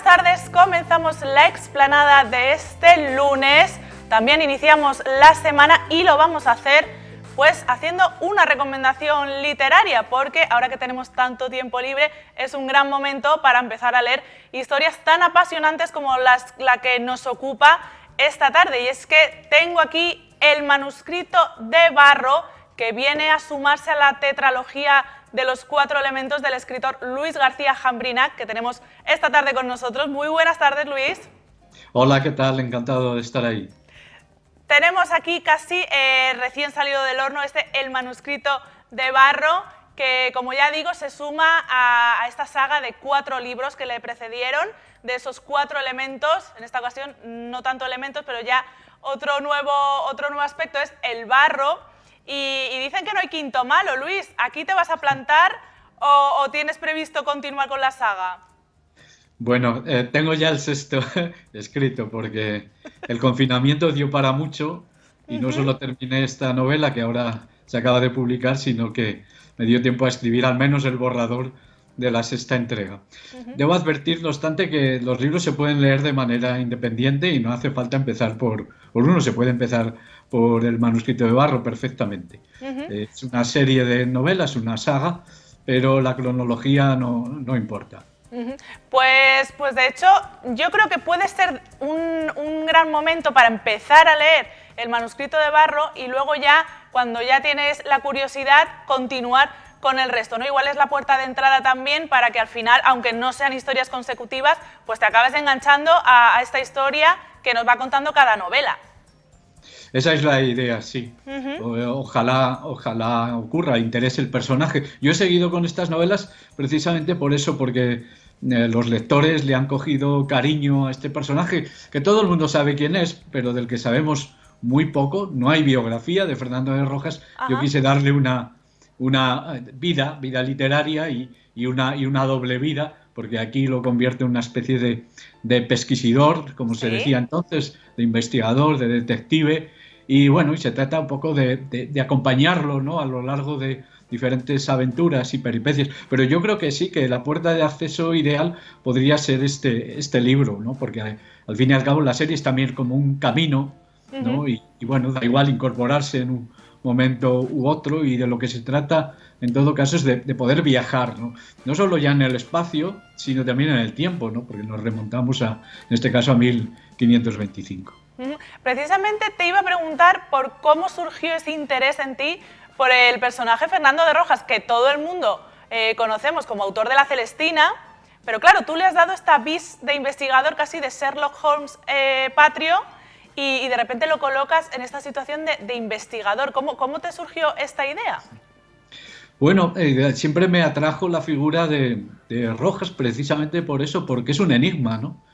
buenas tardes. Comenzamos la explanada de este lunes. También iniciamos la semana y lo vamos a hacer pues haciendo una recomendación literaria, porque ahora que tenemos tanto tiempo libre es un gran momento para empezar a leer historias tan apasionantes como la que nos ocupa esta tarde. Y es que tengo aquí el manuscrito de Barro, que viene a sumarse a la tetralogía de los 4 elementos del escritor Luis García Jambrina, que tenemos esta tarde con nosotros. Muy buenas tardes, Luis. Hola, ¿qué tal? Encantado de estar ahí. Tenemos aquí casi recién salido del horno el manuscrito de Barro, que como ya digo se suma a esta saga de 4 libros que le precedieron, de esos 4 elementos. En esta ocasión no tanto elementos, pero ya otro nuevo aspecto es el barro. Y dicen que no hay quinto malo. Luis, ¿aquí te vas a plantar o tienes previsto continuar con la saga? Bueno, tengo ya el 6º escrito porque el confinamiento dio para mucho y no solo terminé esta novela que ahora se acaba de publicar, sino que me dio tiempo a escribir al menos el borrador de la 6ª entrega. Debo advertir, no obstante, que los libros se pueden leer de manera independiente y no hace falta empezar por uno, se puede empezar por el manuscrito de Barro perfectamente. Es una serie de novelas, una saga, pero la cronología no importa. Pues de hecho, yo creo que puede ser un gran momento para empezar a leer el manuscrito de Barro y luego ya, cuando ya tienes la curiosidad, continuar con el resto, ¿no? Igual es la puerta de entrada también para que al final, aunque no sean historias consecutivas, pues te acabes enganchando a esta historia que nos va contando cada novela. Esa es la idea, sí. Ojalá ocurra, interese el personaje. Yo he seguido con estas novelas precisamente por eso, porque los lectores le han cogido cariño a este personaje, que todo el mundo sabe quién es, pero del que sabemos muy poco. No hay biografía de Fernando de Rojas. Yo quise darle una vida literaria y una doble vida, porque aquí lo convierte en una especie de pesquisidor, como se decía entonces, de investigador, de detective. Y bueno, y se trata un poco de acompañarlo, ¿no?, a lo largo de diferentes aventuras y peripecias. Pero yo creo que sí, que la puerta de acceso ideal podría ser este libro, ¿no? Porque al fin y al cabo la serie es también como un camino, ¿no? Y bueno, da igual incorporarse en un momento u otro, y de lo que se trata en todo caso es de poder viajar, ¿no? No solo ya en el espacio, sino también en el tiempo, ¿no? Porque nos remontamos en este caso a 1525. Precisamente te iba a preguntar por cómo surgió ese interés en ti por el personaje Fernando de Rojas, que todo el mundo conocemos como autor de La Celestina, pero claro, tú le has dado esta vis de investigador, casi de Sherlock Holmes patrio, y de repente lo colocas en esta situación de investigador. ¿Cómo te surgió esta idea? Bueno, siempre me atrajo la figura de Rojas precisamente por eso, porque es un enigma, ¿no?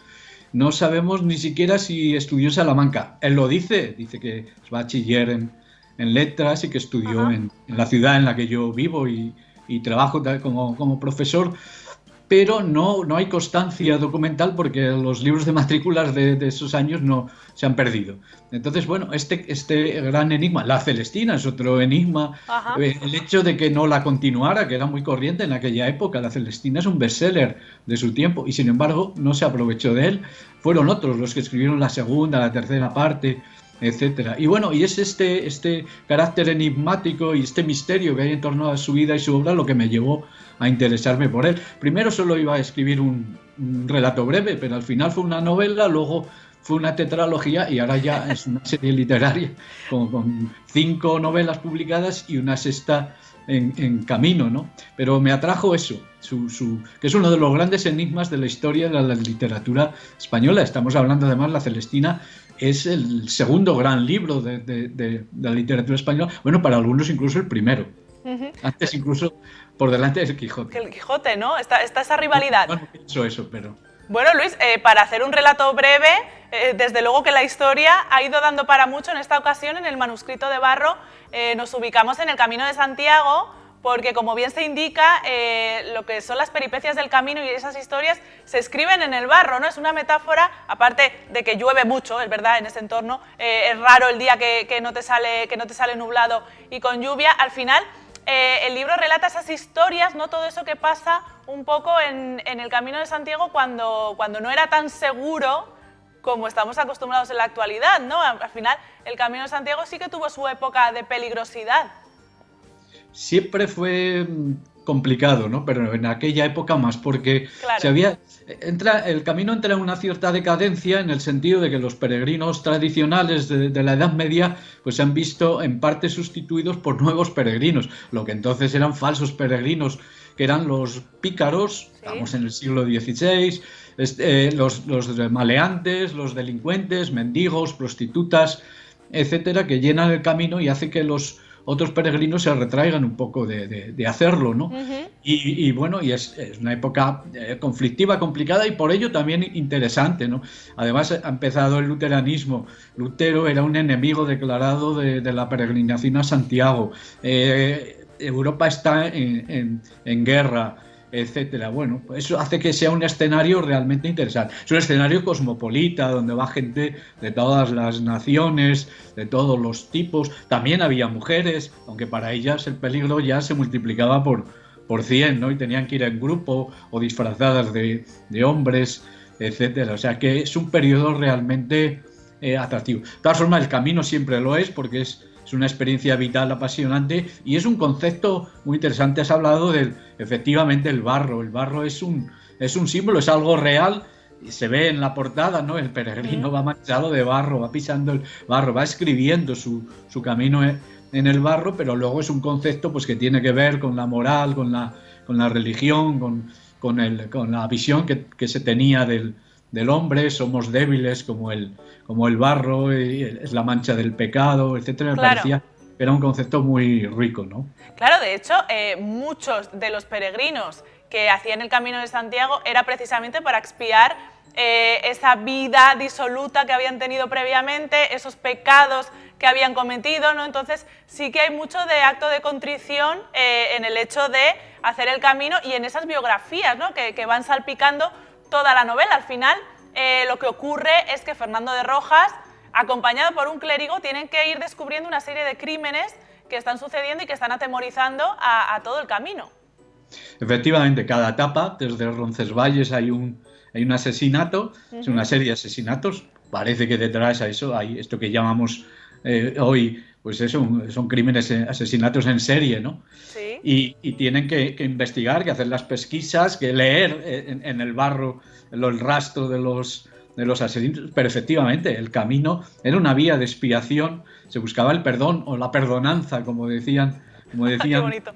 No sabemos ni siquiera si estudió en Salamanca. Él lo dice que es bachiller en letras y que estudió en la ciudad en la que yo vivo y trabajo como profesor, pero no hay constancia documental porque los libros de matrículas de esos años no se han perdido. Entonces, bueno, este gran enigma, La Celestina es otro enigma. El hecho de que no la continuara, que era muy corriente en aquella época. La Celestina es un bestseller de su tiempo y sin embargo no se aprovechó de él. Fueron otros los que escribieron la segunda, la tercera parte, etcétera. Y bueno, y es este carácter enigmático y este misterio que hay en torno a su vida y su obra lo que me llevó a interesarme por él. Primero solo iba a escribir un relato breve, pero al final fue una novela, luego fue una tetralogía y ahora ya es una serie literaria con 5 novelas publicadas y una 6ª en camino, ¿no? Pero me atrajo eso, que es uno de los grandes enigmas de la historia de la literatura española. Estamos hablando, además, La Celestina es el segundo gran libro de la literatura española, bueno, para algunos incluso el primero. Antes incluso por delante del Quijote. Que el Quijote, ¿no? Está esa rivalidad. Bueno, pienso eso, pero... Bueno, Luis, para hacer un relato breve, desde luego que la historia ha ido dando para mucho. En esta ocasión, en el manuscrito de Barro, nos ubicamos en el Camino de Santiago, porque como bien se indica, lo que son las peripecias del camino y esas historias se escriben en el barro, ¿no? Es una metáfora, aparte de que llueve mucho, es verdad, en ese entorno, es raro el día que no te sale nublado y con lluvia. Al final el libro relata esas historias, ¿no? Todo eso que pasa un poco en el Camino de Santiago cuando no era tan seguro como estamos acostumbrados en la actualidad, ¿no? Al final, el Camino de Santiago sí que tuvo su época de peligrosidad. Siempre fue complicado, ¿no? Pero en aquella época más, porque claro. el camino entra en una cierta decadencia en el sentido de que los peregrinos tradicionales de la Edad Media pues se han visto en parte sustituidos por nuevos peregrinos, lo que entonces eran falsos peregrinos, que eran los pícaros, estamos en el siglo XVI, los maleantes, los delincuentes, mendigos, prostitutas, etcétera, que llenan el camino y hace que los otros peregrinos se retraigan un poco de hacerlo, ¿no? Y bueno, y es una época conflictiva, complicada y por ello también interesante, ¿no? Además ha empezado el luteranismo. Lutero era un enemigo declarado de la peregrinación a Santiago. Europa está en guerra, etcétera. Bueno, pues eso hace que sea un escenario realmente interesante. Es un escenario cosmopolita, donde va gente de todas las naciones, de todos los tipos. También había mujeres, aunque para ellas el peligro ya se multiplicaba por 100, ¿no? Y tenían que ir en grupo o disfrazadas de hombres, etcétera. O sea que es un periodo realmente atractivo. De todas formas, el camino siempre lo es, porque es una experiencia vital apasionante y es un concepto muy interesante. Has hablado efectivamente, el barro. El barro es un símbolo, es algo real. Y se ve en la portada, ¿no? El peregrino va manchado de barro, va pisando el barro, va escribiendo su camino en el barro, pero luego es un concepto pues que tiene que ver con la moral, con la religión, con la visión que se tenía del hombre. Somos débiles como el barro, es la mancha del pecado, etcétera. Me parecía que era un concepto muy rico, ¿no? Claro, de hecho, muchos de los peregrinos que hacían el Camino de Santiago era precisamente para expiar esa vida disoluta que habían tenido previamente, esos pecados que habían cometido, ¿no? Entonces sí que hay mucho de acto de contrición en el hecho de hacer el camino y en esas biografías, ¿no? que van salpicando toda la novela. Al final lo que ocurre es que Fernando de Rojas, acompañado por un clérigo, tienen que ir descubriendo una serie de crímenes que están sucediendo y que están atemorizando a todo el camino. Efectivamente, cada etapa, desde Roncesvalles hay un asesinato, es una serie de asesinatos. Parece que detrás a eso hay esto que llamamos hoy, pues eso, son crímenes, asesinatos en serie, ¿no? Sí. Y tienen que investigar, que hacer las pesquisas, que leer en el barro el rastro de los asesinos. Pero efectivamente, el camino era una vía de expiación, se buscaba el perdón o la perdonanza, como decían. Qué bonito.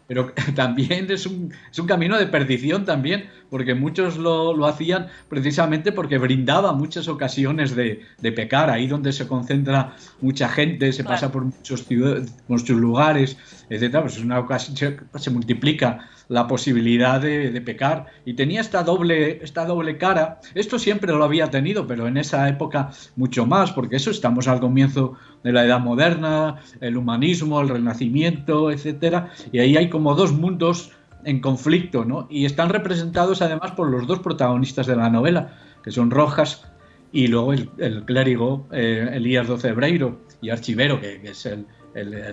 Pero también es un camino de perdición también, porque muchos lo hacían precisamente porque brindaba muchas ocasiones de pecar. Ahí donde se concentra mucha gente, se pasa por muchos lugares, etcétera, pues es una ocasión, se multiplica la posibilidad de pecar. Y tenía esta doble cara. Esto siempre lo había tenido, pero en esa época mucho más, porque eso estamos al comienzo de la Edad Moderna, el humanismo, el Renacimiento, etcétera, y ahí hay como dos mundos en conflicto, ¿no? Y están representados además por los dos protagonistas de la novela, que son Rojas y luego el clérigo Elías do Cebreiro y Archivero, que es el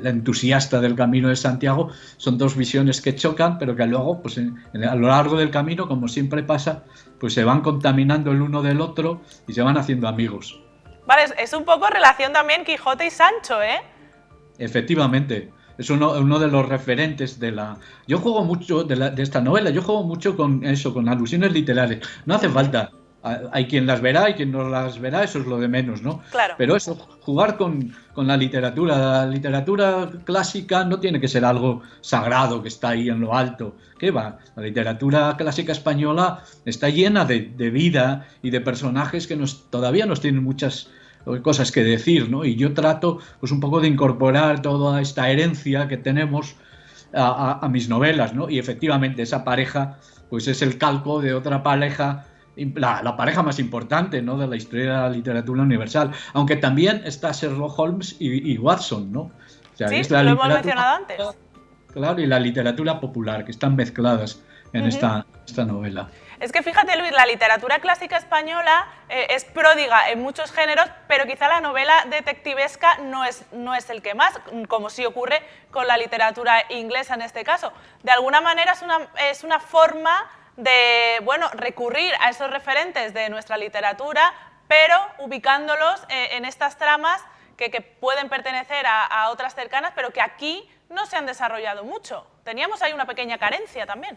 entusiasta del Camino de Santiago. Son dos visiones que chocan, pero que luego, pues a lo largo del camino, como siempre pasa, pues se van contaminando el uno del otro y se van haciendo amigos. Vale, es un poco relación también Quijote y Sancho, ¿eh? Efectivamente. Es uno de los referentes de la... Yo juego mucho de esta novela, yo juego mucho con eso, con alusiones literarias. No hace falta. Hay quien las verá y quien no las verá, eso es lo de menos, ¿no? Claro. Pero eso, jugar con la literatura clásica no tiene que ser algo sagrado que está ahí en lo alto. ¿Qué va? La literatura clásica española está llena de vida y de personajes que todavía nos tienen muchas cosas que decir, ¿no? Y yo trato pues un poco de incorporar toda esta herencia que tenemos a mis novelas, ¿no? Y efectivamente esa pareja pues es el calco de otra pareja, la pareja más importante, ¿no?, de la historia de la literatura universal, aunque también está Sherlock Holmes y Watson, ¿no? O sea, sí, es la lo hemos mencionado antes. claro, y la literatura popular, que están mezcladas en esta novela. Es que fíjate, Luis, la literatura clásica española es pródiga en muchos géneros, pero quizá la novela detectivesca no es el que más, como sí ocurre con la literatura inglesa en este caso. De alguna manera es una forma de, bueno, recurrir a esos referentes de nuestra literatura, pero ubicándolos en estas tramas que pueden pertenecer a otras cercanas, pero que aquí no se han desarrollado mucho. Teníamos ahí una pequeña carencia también.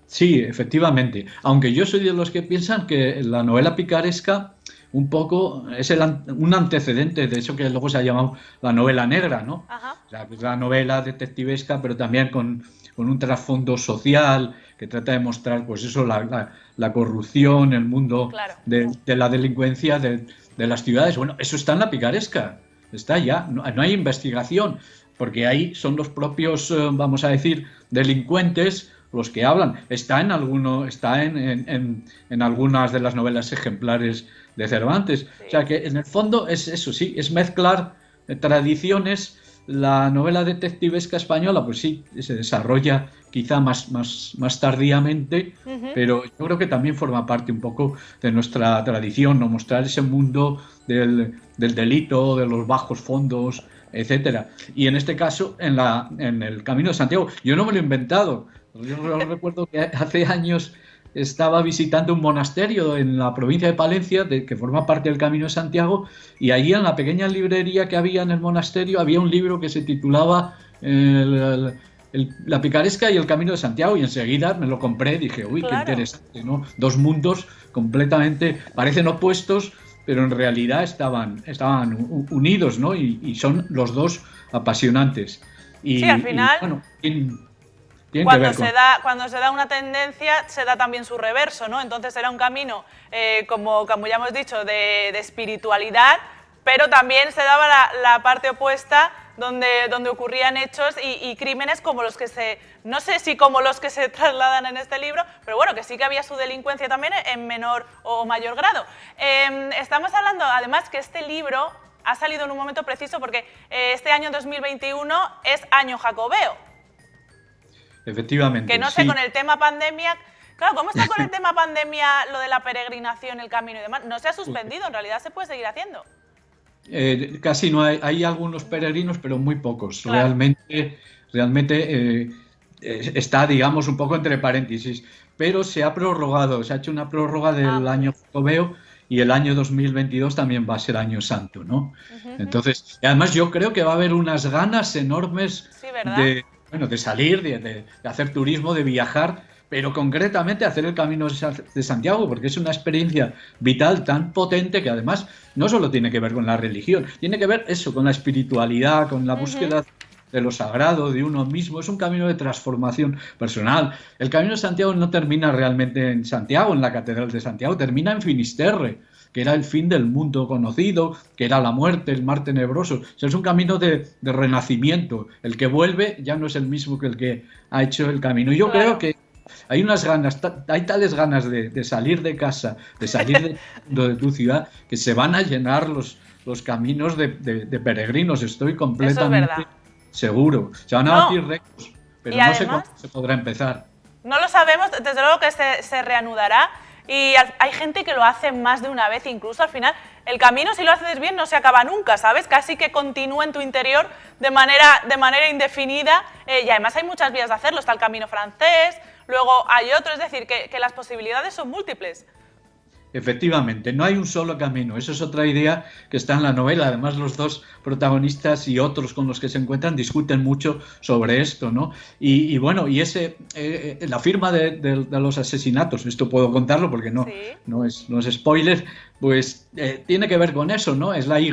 Sí, efectivamente. Aunque yo soy de los que piensan que la novela picaresca un poco es un antecedente de eso que luego se ha llamado la novela negra, ¿no? Ajá. O sea, que es la novela detectivesca, pero también con un trasfondo social que trata de mostrar, pues eso, la corrupción, el mundo Claro. de la delincuencia de las ciudades. Bueno, eso está en la picaresca, está ya, no hay investigación, porque ahí son los propios, vamos a decir, delincuentes los que hablan. Está en algunas de las novelas ejemplares de Cervantes. Sí. O sea que en el fondo es eso, sí, es mezclar tradiciones. La novela detectivesca española, pues sí, se desarrolla quizá más tardíamente, pero yo creo que también forma parte un poco de nuestra tradición, ¿no? Mostrar ese mundo del delito, de los bajos fondos, etcétera. Y en este caso, en el Camino de Santiago, yo no me lo he inventado. Yo recuerdo que hace años estaba visitando un monasterio en la provincia de Palencia, que forma parte del Camino de Santiago, y allí en la pequeña librería que había en el monasterio había un libro que se titulaba La picaresca y el Camino de Santiago, y enseguida me lo compré. Dije, uy, claro, qué interesante, ¿no? Dos mundos completamente, parecen opuestos, pero en realidad estaban unidos, ¿no? Y son los dos apasionantes. Sí, al final... Y, bueno, cuando se da una tendencia, se da también su reverso, ¿no? Entonces era un camino, como ya hemos dicho, de espiritualidad, pero también se daba la parte opuesta, donde ocurrían hechos y crímenes como los que no sé si como los que se trasladan en este libro, pero bueno, que sí que había su delincuencia también en menor o mayor grado. Estamos hablando, además, que este libro ha salido en un momento preciso porque este año 2021 es año jacobeo. Efectivamente. Que no sé, sí, con el tema pandemia... Claro, ¿cómo está con el tema pandemia lo de la peregrinación, el camino y demás? No se ha suspendido, en realidad se puede seguir haciendo. Casi no hay algunos peregrinos, pero muy pocos. Claro. Realmente está, digamos, un poco entre paréntesis. Pero se ha prorrogado, se ha hecho una prórroga del año jacobeo, y el año 2022 también va a ser año santo, ¿no? Entonces, además yo creo que va a haber unas ganas enormes, sí, de salir, de hacer turismo, de viajar, pero concretamente hacer el Camino de Santiago, porque es una experiencia vital tan potente que además no solo tiene que ver con la religión, tiene que ver eso, con la espiritualidad, con la búsqueda de lo sagrado, de uno mismo. Es un camino de transformación personal. El Camino de Santiago no termina realmente en Santiago, en la Catedral de Santiago, termina en Finisterre, que era el fin del mundo conocido, que era la muerte, el mar tenebroso. O sea, es un camino de renacimiento. El que vuelve ya no es el mismo que el que ha hecho el camino. Y yo creo que hay unas ganas, hay tales ganas de salir de casa, de salir de tu ciudad, que se van a llenar los caminos de peregrinos. Estoy completamente seguro. Se van a batir récords, pero no sé cuándo se podrá empezar. No lo sabemos, desde luego que se reanudará. Y hay gente que lo hace más de una vez, incluso al final el camino, si lo haces bien, no se acaba nunca, ¿sabes? Casi que continúa en tu interior de manera indefinida, y además hay muchas vías de hacerlo. Está el camino francés, luego hay otro, es decir, que las posibilidades son múltiples. Efectivamente, no hay un solo camino. Eso es otra idea que está en la novela. Además, los dos protagonistas y otros con los que se encuentran discuten mucho sobre esto, ¿no? Y bueno, la firma de los asesinatos, esto puedo contarlo porque no es spoiler, pues tiene que ver con eso, ¿no? Es la Y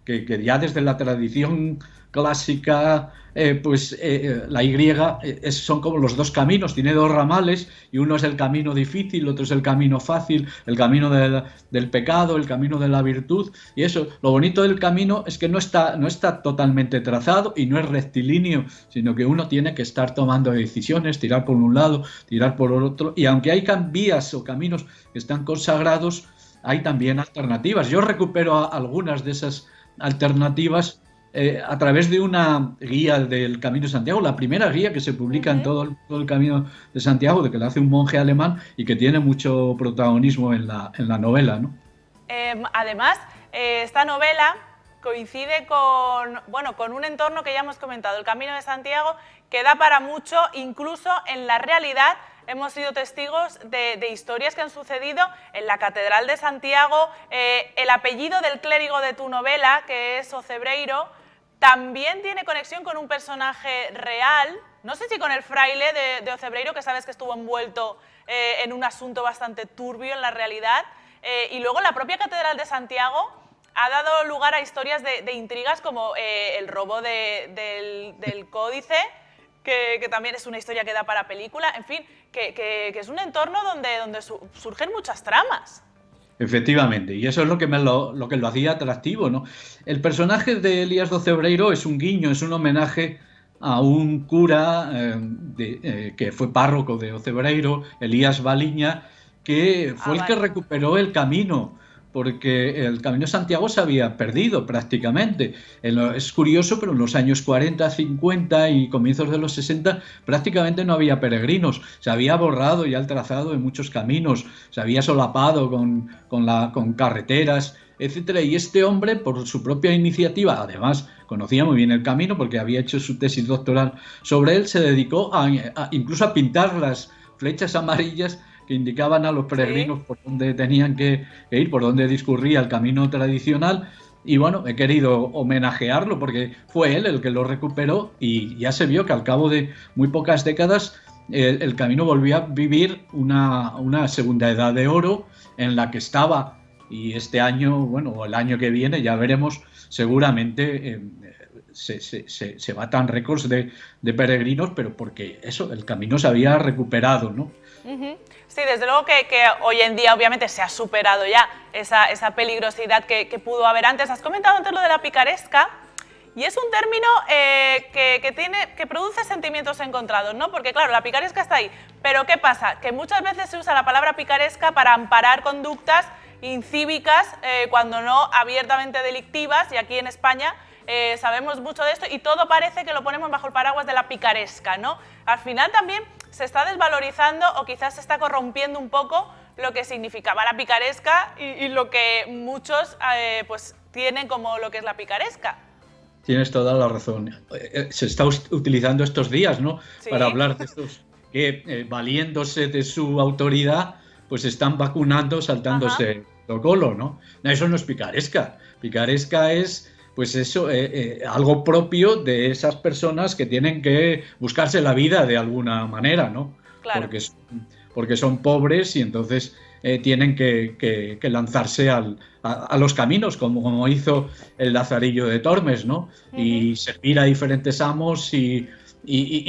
que ya desde la tradición clásica, la Y son como los dos caminos, tiene dos ramales, y uno es el camino difícil, otro es el camino fácil, el camino del pecado, el camino de la virtud. Y eso, lo bonito del camino es que no está totalmente trazado y no es rectilíneo, sino que uno tiene que estar tomando decisiones, tirar por un lado, tirar por otro, y aunque hay vías o caminos que están consagrados, hay también alternativas. Yo recupero algunas de esas alternativas a través de una guía del Camino de Santiago, la primera guía que se publica en todo el Camino de Santiago, de que la hace un monje alemán y que tiene mucho protagonismo en la novela, ¿no? Además, esta novela coincide con, bueno, con un entorno que ya hemos comentado, el Camino de Santiago, que da para mucho, incluso en la realidad. Hemos sido testigos de historias que han sucedido en la Catedral de Santiago. El apellido del clérigo de tu novela, que es Ocebreiro, también tiene conexión con un personaje real. No sé si con el fraile de Ocebreiro, que sabes que estuvo envuelto en un asunto bastante turbio en la realidad. Y luego la propia Catedral de Santiago ha dado lugar a historias de intrigas como el robo del códice, que también es una historia que da para película, en fin, que es un entorno donde surgen muchas tramas. Efectivamente, y eso es lo que lo hacía atractivo, ¿no? El personaje de Elías de Ocebreiro es un guiño, es un homenaje a un cura que fue párroco de Ocebreiro, Elías Baliña, que fue el que recuperó el camino, porque el Camino de Santiago se había perdido prácticamente. Es curioso, pero en los años 40, 50 y comienzos de los 60 prácticamente no había peregrinos. Se había borrado ya el trazado de muchos caminos, se había solapado con carreteras, etcétera. Y este hombre, por su propia iniciativa, además conocía muy bien el camino porque había hecho su tesis doctoral sobre él, se dedicó incluso a pintar las flechas amarillas que indicaban a los peregrinos por dónde tenían que ir, por dónde discurría el camino tradicional. Y bueno, he querido homenajearlo porque fue él el que lo recuperó y ya se vio que al cabo de muy pocas décadas el camino volvió a vivir una segunda edad de oro en la que estaba. Y este año, bueno, o el año que viene, ya veremos, seguramente se batan récords de peregrinos, pero porque eso, el camino se había recuperado, ¿no? Sí, desde luego que hoy en día obviamente se ha superado ya esa peligrosidad que pudo haber antes. Has comentado antes lo de la picaresca y es un término que produce sentimientos encontrados, ¿no? Porque claro, la picaresca está ahí, pero ¿qué pasa? Que muchas veces se usa la palabra picaresca para amparar conductas incívicas cuando no abiertamente delictivas, y aquí en España sabemos mucho de esto y todo parece que lo ponemos bajo el paraguas de la picaresca, ¿no? Al final también se está desvalorizando o quizás se está corrompiendo un poco lo que significaba la picaresca y lo que muchos pues tienen como lo que es la picaresca. Tienes toda la razón. Se está utilizando estos días, ¿no? Sí. Para hablar de estos que, valiéndose de su autoridad, pues están vacunando, saltándose el protocolo, ¿no? Eso no es picaresca. Picaresca es, pues eso, algo propio de esas personas que tienen que buscarse la vida de alguna manera, ¿no? Claro. Porque son pobres y entonces tienen que lanzarse a los caminos, como hizo el Lazarillo de Tormes, ¿no? Y servir a diferentes amos y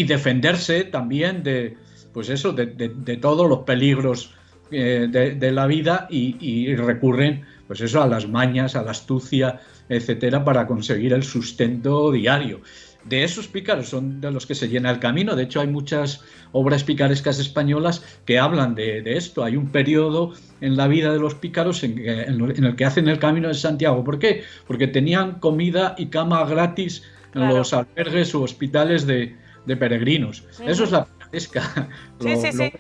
defenderse también de, pues eso, de todos los peligros de la vida y recurren, pues eso, a las mañas, a la astucia, etcétera, para conseguir el sustento diario. De esos pícaros son de los que se llena el camino. De hecho, hay muchas obras picarescas españolas que hablan de esto. Hay un periodo en la vida de los pícaros en el que hacen el Camino de Santiago. ¿Por qué? Porque tenían comida y cama gratis en los albergues u hospitales de peregrinos. Eso es la picaresca. Sí.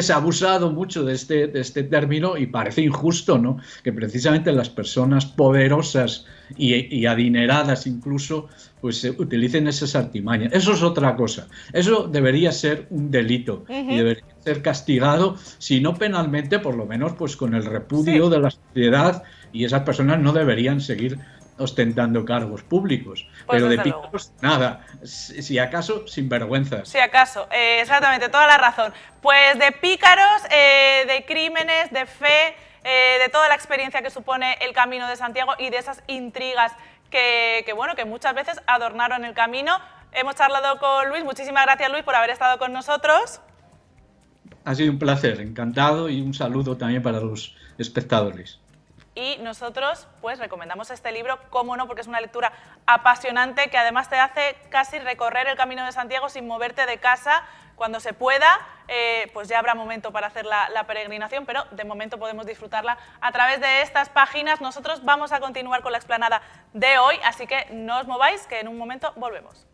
Se ha abusado mucho de este término y parece injusto, ¿no? Que precisamente las personas poderosas y adineradas incluso pues utilicen esas artimañas. Eso es otra cosa. Eso debería ser un delito y debería ser castigado, si no penalmente, por lo menos pues con el repudio de la sociedad, y esas personas no deberían seguir ostentando cargos públicos, pues pero de pícaros nada, si acaso sinvergüenzas. Si acaso, exactamente, toda la razón. Pues de pícaros, de crímenes, de fe, de toda la experiencia que supone el Camino de Santiago y de esas intrigas que muchas veces adornaron el camino. Hemos charlado con Luis. Muchísimas gracias, Luis, por haber estado con nosotros. Ha sido un placer, encantado, y un saludo también para los espectadores. Y nosotros pues recomendamos este libro, cómo no, porque es una lectura apasionante que además te hace casi recorrer el Camino de Santiago sin moverte de casa, cuando se pueda, pues ya habrá momento para hacer la peregrinación, pero de momento podemos disfrutarla a través de estas páginas. Nosotros vamos a continuar con la explanada de hoy, así que no os mováis, que en un momento volvemos.